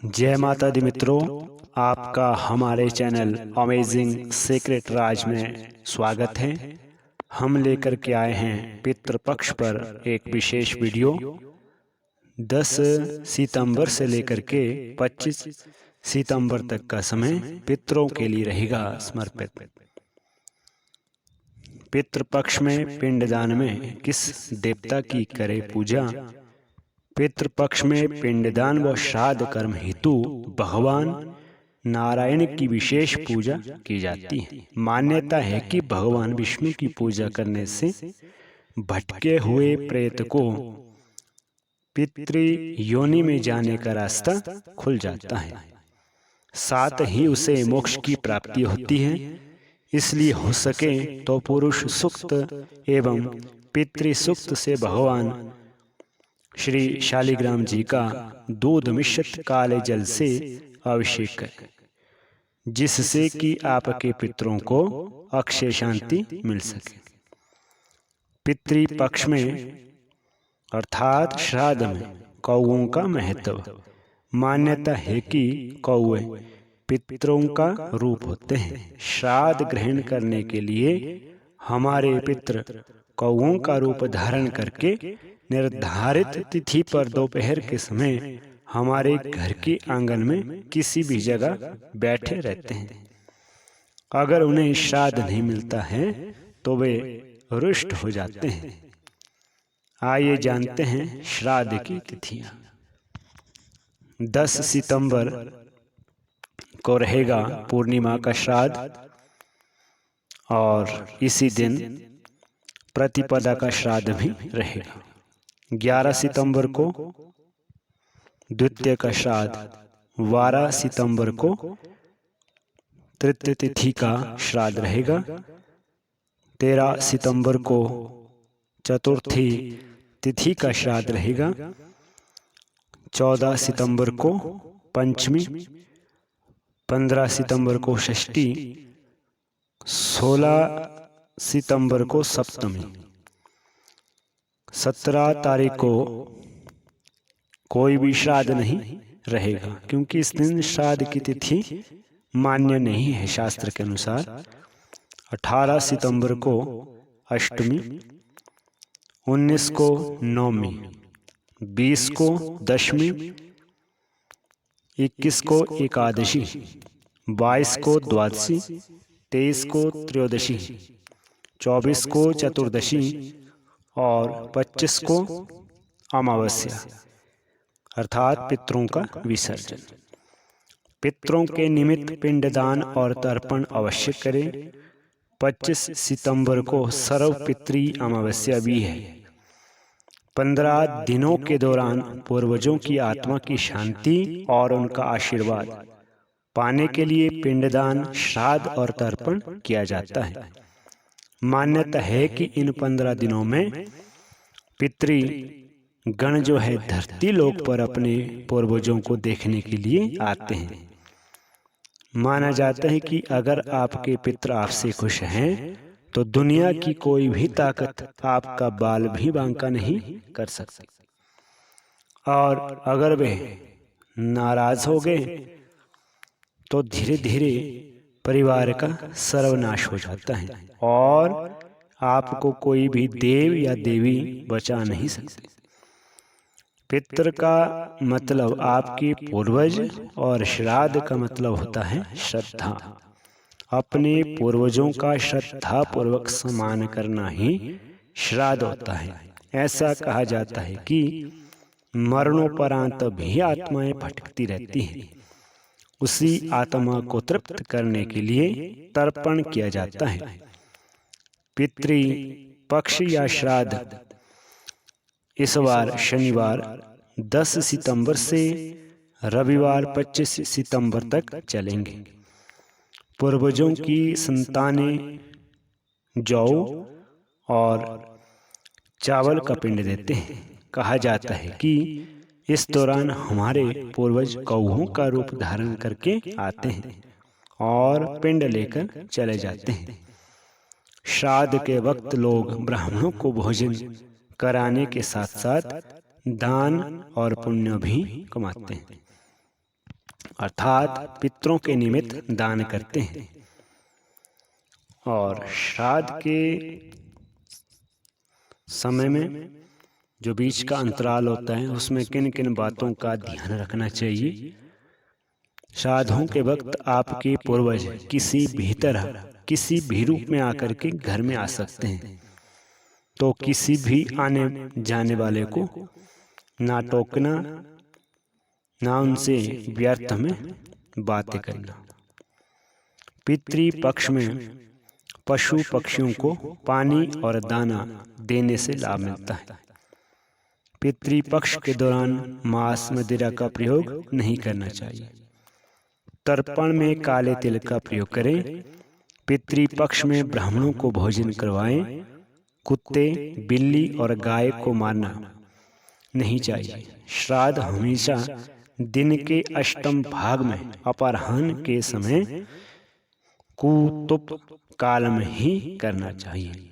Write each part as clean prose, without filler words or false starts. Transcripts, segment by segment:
जय माता दी मित्रों, आपका हमारे चैनल अमेजिंग सीक्रेट राज में स्वागत है। हम लेकर के आए हैं पितृपक्ष पर एक विशेष वीडियो। 10 सितंबर से लेकर के 25 सितंबर तक का समय पितरों के लिए रहेगा समर्पित। पितृपक्ष में पिंडदान में किस देवता की करे पूजा। पितृपक्ष में पिंडदान व श्राद्ध कर्म हेतु भगवान नारायण की विशेष पूजा की जाती है। मान्यता है कि भगवान विष्णु की पूजा करने से भटके हुए प्रेत को पितृ योनि में जाने का रास्ता खुल जाता है, साथ ही उसे मोक्ष की प्राप्ति होती है। इसलिए हो सके तो पुरुष सूक्त एवं पितृ सूक्त से भगवान श्री शालिग्राम जी का दूध मिश्रित काले जल से अभिषेक करें, जिससे कि आपके पितरों को अक्षय शांति मिल सके। पितृपक्ष में अर्थात श्राद्ध में कौओं का महत्व। मान्यता है कि कौए पितरों का रूप होते हैं। श्राद्ध ग्रहण करने के लिए हमारे पितर कौओं का रूप धारण करके निर्धारित तिथि पर दोपहर के समय हमारे घर के आंगन में किसी भी जगह बैठे रहते हैं। अगर उन्हें श्राद्ध नहीं मिलता है तो वे रुष्ट हो जाते हैं। आइए जानते हैं श्राद्ध की तिथियां। 10 सितंबर को रहेगा पूर्णिमा का श्राद्ध और इसी दिन प्रतिपदा का श्राद्ध भी रहेगा। 11 सितंबर को द्वितीय का श्राद्ध, 12 सितंबर को तृतीय तिथि का श्राद्ध रहेगा, 13 सितंबर को चतुर्थी तिथि का श्राद्ध रहेगा, 14 सितंबर को पंचमी, 15 सितंबर को षष्ठी, 16 सितंबर को सप्तमी, 17 तारीख को कोई भी श्राद्ध नहीं रहेगा, क्योंकि इस दिन श्राद्ध की तिथि मान्य नहीं है शास्त्र के अनुसार। 18 सितंबर को अष्टमी, 19 को नवमी, 20 को दशमी, 21 को एकादशी, 22 को द्वादशी, 23 को त्रयोदशी, 24 को चतुर्दशी और 25 को अमावस्या अर्थात पितरों का विसर्जन। पितरों के निमित्त पिंडदान और तर्पण अवश्य करें। 25 सितंबर को सर्वपितृ अमावस्या भी है। 15 दिनों के दौरान पूर्वजों की आत्मा की शांति और उनका आशीर्वाद पाने के लिए पिंडदान, श्राद्ध और तर्पण किया जाता है। मान्यता है कि इन 15 दिनों में पितृ गण जो है धरती लोक पर अपने पूर्वजों को देखने के लिए आते हैं। माना जाता है कि अगर आपके पितर आपसे खुश हैं तो दुनिया की कोई भी ताकत आपका बाल भी बांका नहीं कर सकती, और अगर वे नाराज हो गए तो धीरे धीरे परिवार का सर्वनाश हो जाता है और आपको कोई भी देव या देवी बचा नहीं सकते। पितृ का मतलब आपके पूर्वज और श्राद्ध का मतलब होता है श्रद्धा। अपने पूर्वजों का श्रद्धा पूर्वक सम्मान करना ही श्राद्ध होता है। ऐसा कहा जाता है कि मरणोपरांत भी आत्माएं भटकती रहती हैं। उसी आत्मा को तृप्त करने के लिए तर्पण किया जाता है। पितृ पक्ष या श्राद्ध इस बार शनिवार 10 सितंबर से रविवार 25 सितंबर तक चलेंगे। पूर्वजों की संतानें जौ और चावल का पिंड देते हैं। कहा जाता है कि इस दौरान हमारे पूर्वज कौओं का रूप धारण करके आते हैं और पिंड लेकर चले जाते हैं। श्राद्ध के वक्त लोग ब्राह्मणों को भोजन कराने के साथ साथ दान और पुण्य भी कमाते हैं। अर्थात पितरों के निमित्त दान करते हैं। और श्राद्ध के समय में जो बीच का अंतराल होता है उसमें किन किन बातों का ध्यान रखना चाहिए। श्राद्धों के वक्त आपके पूर्वज किसी भी तरह किसी भी रूप में आकर के घर में आ सकते हैं, तो किसी भी आने जाने वाले को ना टोकना, ना उनसे व्यर्थ में बातें करना। पितृ पक्ष में पशु पक्षियों को पानी और दाना देने से लाभ मिलता है। पितृपक्ष के दौरान मांस मदिरा का प्रयोग नहीं करना चाहिए। तर्पण में काले तिल का प्रयोग करें। पितृपक्ष में ब्राह्मणों को भोजन करवाएं। कुत्ते, बिल्ली और गाय को मारना नहीं चाहिए। श्राद्ध हमेशा दिन के अष्टम भाग में अपराह्न के समय कुतुब काल में ही करना चाहिए।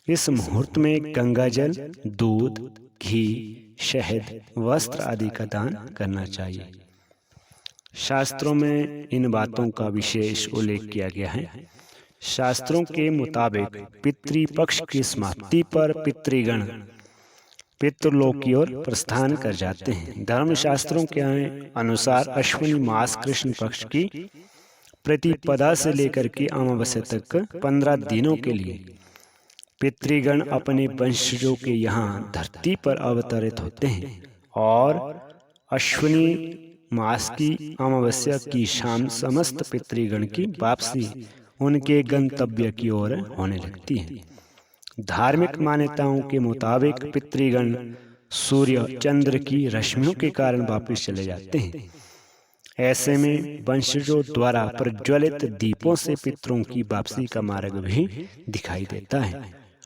इस मुहूर्त में गंगा जल, दूध, घी, शहद, वस्त्र आदि का दान करना चाहिए। शास्त्रों में इन बातों का विशेष उल्लेख किया गया है। शास्त्रों के मुताबिक पितृपक्ष की समाप्ति पर पितृगण पितृलोक की ओर प्रस्थान कर जाते हैं। धर्मशास्त्रों के अनुसार अश्विनी मास कृष्ण पक्ष की प्रतिपदा से लेकर के अमावस्या तक 15 दिनों के लिए पितृगण अपने वंशजों के यहाँ धरती पर अवतरित होते हैं और अश्विनी मास की अमावस्या की शाम समस्त पितृगण की वापसी उनके गंतव्य की ओर होने लगती है। धार्मिक मान्यताओं के मुताबिक पितृगण सूर्य चंद्र की रश्मियों के कारण वापस चले जाते हैं। ऐसे में वंशजों द्वारा प्रज्वलित दीपों से पितरों की वापसी का मार्ग भी दिखाई देता है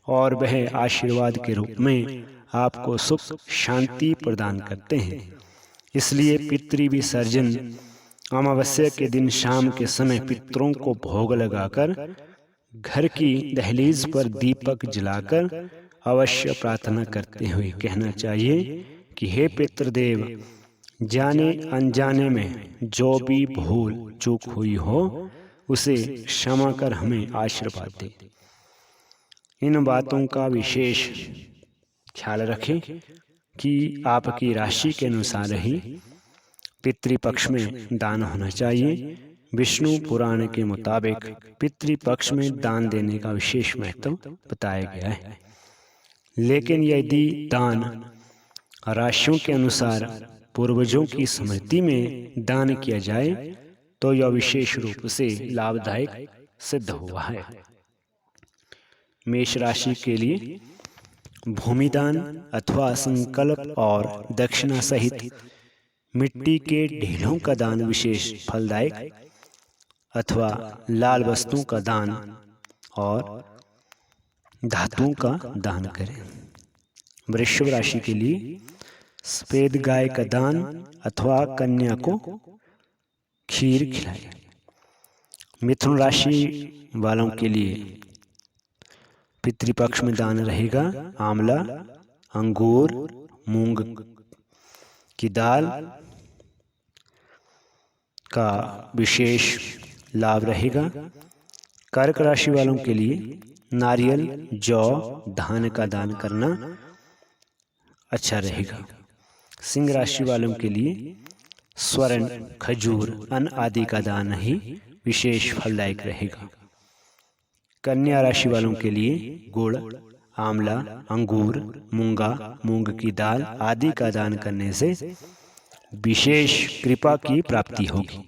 और वह आशीर्वाद के रूप में आपको सुख शांति प्रदान करते हैं। इसलिए पितृ विसर्जन अमावस्या के दिन शाम के समय पितरों को भोग लगाकर घर की दहलीज पर दीपक जलाकर अवश्य प्रार्थना करते हुए कहना चाहिए कि हे पितृदेव, जाने अनजाने में जो भी भूल चूक हुई हो उसे क्षमा कर हमें आशीर्वाद दे। इन बातों का विशेष ख्याल रखें कि आपकी राशि के अनुसार ही पितृपक्ष में दान होना चाहिए। विष्णु पुराण के मुताबिक पितृपक्ष में दान देने का विशेष महत्व बताया गया है। लेकिन यदि दान राशियों के अनुसार पूर्वजों की स्मृति में दान किया जाए तो यह विशेष रूप से लाभदायक सिद्ध हुआ है। मेष राशि के लिए भूमि दान अथवा संकल्प और दक्षिणा सहित मिट्टी के ढेलों का दान विशेष फलदायक अथवा लाल वस्तुओं का दान और धातुओं का दान करें। वृषभ राशि के लिए सफेद गाय का दान अथवा कन्या को खीर खिलाएं। मिथुन राशि वालों के लिए पितृपक्ष में दान रहेगा आंवला, अंगूर, मूंग की दाल का विशेष लाभ रहेगा। कर्क राशि वालों के लिए नारियल, जौ, धान का दान करना अच्छा रहेगा। सिंह राशि वालों के लिए स्वर्ण, खजूर, अन्न आदि का दान ही विशेष फलदायक रहेगा। कन्या राशि वालों के लिए गुड़, आंवला, अंगूर, मूंगा, मूंग की दाल आदि का दान करने से विशेष कृपा की प्राप्ति होगी।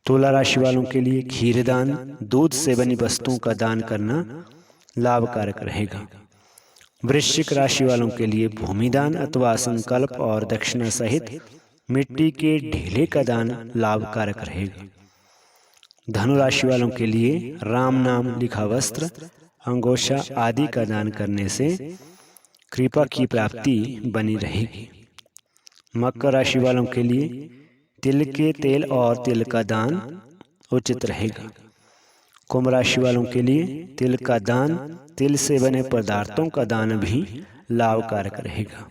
तुला राशि वालों के लिए खीर दान, दूध से बनी वस्तुओं का दान करना लाभकारक रहेगा। वृश्चिक राशि वालों के लिए भूमि दान अथवा संकल्प और दक्षिणा सहित मिट्टी के ढेले का दान लाभकारक रहेगा। धनु राशि वालों के लिए राम नाम लिखा वस्त्र, अंगोछा आदि का दान करने से कृपा की प्राप्ति बनी रहेगी। मकर राशि वालों के लिए तिल के तेल और तिल का दान उचित रहेगा। कुंभ राशि वालों के लिए तिल का दान, तिल से बने पदार्थों का दान भी लाभकारक रहेगा।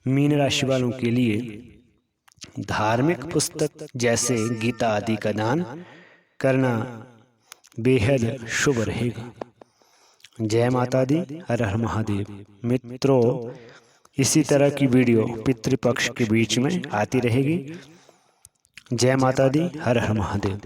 मीन राशि वालों के लिए धार्मिक पुस्तक जैसे गीता आदि का दान करना बेहद शुभ रहेगा। जय माता दी, हर हर महादेव। मित्रों, इसी तरह की वीडियो पितृपक्ष के बीच में आती रहेगी। जय माता दी, हर हर महादेव।